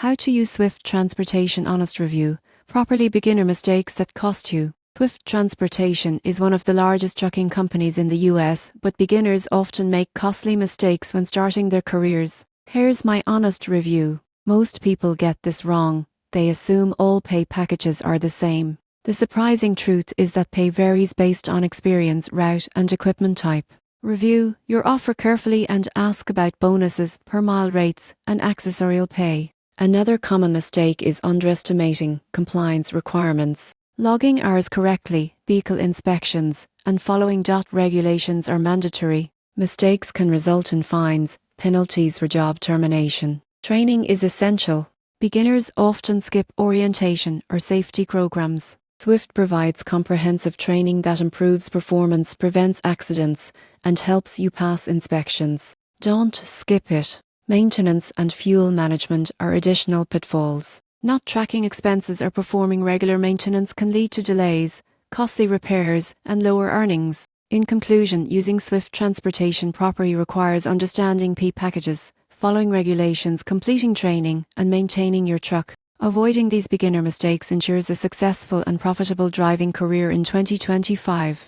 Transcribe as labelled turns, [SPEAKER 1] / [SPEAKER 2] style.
[SPEAKER 1] How to use Swift Transportation Honest Review. Properly beginner mistakes that cost you. Swift Transportation is one of the largest trucking companies in the US, but beginners often make costly mistakes when starting their careers. Here's my honest review. Most people get this wrong. They assume all pay packages are the same. The surprising truth is that pay varies based on experience, route, and equipment type. Review your offer carefully and ask about bonuses, per mile rates, and accessorial pay. Another common mistake is underestimating compliance requirements. Logging hours correctly, vehicle inspections, and following DOT regulations are mandatory. Mistakes can result in fines, penalties or job termination. Training is essential. Beginners often skip orientation or safety programs. Swift provides comprehensive training that improves performance, prevents accidents, and helps you pass inspections. Don't skip it. Maintenance and fuel management are additional pitfalls. Not tracking expenses or performing regular maintenance can lead to delays, costly repairs, and lower earnings. In conclusion, using Swift Transportation properly requires understanding P packages, following regulations, completing training, and maintaining your truck. Avoiding these beginner mistakes ensures a successful and profitable driving career in 2025.